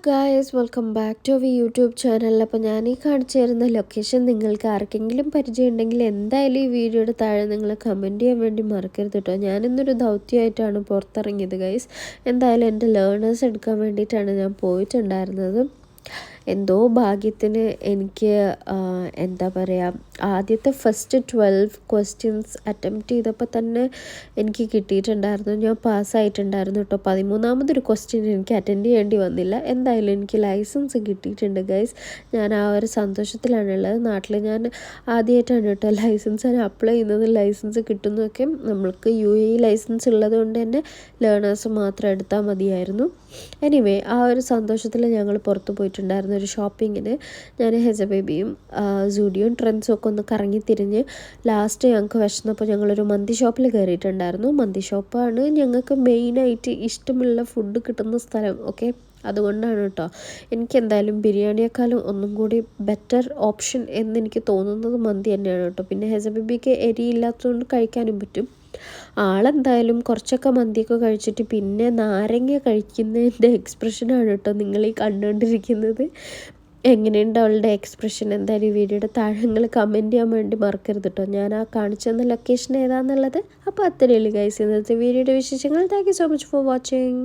Guys, welcome back to our YouTube channel. അപ്പോൾ ഞാൻ ഈ കാണിച്ചു തരുന്ന ലൊക്കേഷൻ നിങ്ങൾക്ക് ആർക്കെങ്കിലും പരിചയം ഉണ്ടെങ്കിൽ എന്തായാലും ഈ വീഡിയോയുടെ താഴെ നിങ്ങൾ കമൻറ്റ് ചെയ്യാൻ വേണ്ടി മറക്കരുത് കേട്ടോ. ഞാനിന്നൊരു ദൗത്യമായിട്ടാണ് പുറത്തിറങ്ങിയത് ഗൈസ്. എന്തായാലും എൻ്റെ ലേണേഴ്സ് എടുക്കാൻ വേണ്ടിയിട്ടാണ് ഞാൻ പോയിട്ടുണ്ടായിരുന്നത്. എന്തോ ഭാഗ്യത്തിന് എനിക്ക് എന്താ പറയുക, ആദ്യത്തെ ഫസ്റ്റ് 12 ക്വസ്റ്റ്യൻസ് അറ്റംപ്റ്റ് ചെയ്തപ്പോൾ തന്നെ എനിക്ക് കിട്ടിയിട്ടുണ്ടായിരുന്നു. ഞാൻ പാസ്സായിട്ടുണ്ടായിരുന്നു കേട്ടോ. 13ാമതൊരു ക്വസ്റ്റ്യൻ എനിക്ക് അറ്റൻഡ് ചെയ്യേണ്ടി വന്നില്ല. എന്തായാലും എനിക്ക് ലൈസൻസ് കിട്ടിയിട്ടുണ്ട് ഗൈസ്. ഞാൻ ആ ഒരു സന്തോഷത്തിലാണുള്ളത്. നാട്ടിൽ ഞാൻ ആദ്യമായിട്ടാണ് കേട്ടോ ലൈസൻസിന് അപ്ലൈ ചെയ്യുന്നത്. ലൈസൻസ് കിട്ടുന്നതൊക്കെ നമ്മൾക്ക് UAE ലൈസൻസ് ഉള്ളത് കൊണ്ട് തന്നെ ലേണേഴ്സ് മാത്രം എടുത്താൽ മതിയായിരുന്നു. എനിവേ, ആ ഒരു സന്തോഷത്തിൽ ഞങ്ങൾ പുറത്ത് പോയിട്ടുണ്ടായിരുന്നു ഒരു ഷോപ്പിങ്ങിന്. ഞാൻ ഹെജബേബിയും സൂഡിയോയും ട്രെൻഡ്സും ഒക്കെ ഒന്ന് കറങ്ങി തിരിഞ്ഞ് ലാസ്റ്റ് ഞങ്ങൾക്ക് വിശന്നപ്പോൾ ഞങ്ങളൊരു മന്തി ഷോപ്പിൽ കയറിയിട്ടുണ്ടായിരുന്നു. മന്തി ഷോപ്പാണ് ഞങ്ങൾക്ക് മെയിനായിട്ട് ഇഷ്ടമുള്ള ഫുഡ് കിട്ടുന്ന സ്ഥലം. ഓക്കെ, അതുകൊണ്ടാണ് കേട്ടോ. എനിക്ക് എന്തായാലും ബിരിയാണിയേക്കാളും ഒന്നും കൂടി ബെറ്റർ ഓപ്ഷൻ എന്നെനിക്ക് തോന്നുന്നത് മന്തി തന്നെയാണ് കേട്ടോ. പിന്നെ ഹെജബേബിക്ക് എരിയില്ലാത്തതുകൊണ്ട് കഴിക്കാനും പറ്റും. ആളെന്തായാലും കുറച്ചൊക്കെ മന്തിയൊക്കെ കഴിച്ചിട്ട് പിന്നെ നാരങ്ങ കഴിക്കുന്നതിൻ്റെ എക്സ്പ്രഷനാണ് കേട്ടോ നിങ്ങൾ ഈ കണ്ടുകൊണ്ടിരിക്കുന്നത്. എങ്ങനെയുണ്ട് അവളുടെ എക്സ്പ്രഷൻ? എന്തായാലും ഈ വീഡിയോയുടെ താഴെ നിങ്ങൾ കമൻറ്റ് ചെയ്യാൻ വേണ്ടി മറക്കരുത് കേട്ടോ. ഞാൻ ആ കാണിച്ചു തന്ന ലൊക്കേഷൻ ഏതാണെന്നുള്ളത്. അപ്പോൾ അത്രയേ ഉള്ളൂ ഗൈസ് ഇന്നത്തെ വീഡിയോയുടെ വിശേഷങ്ങൾ. Thank you so much for watching.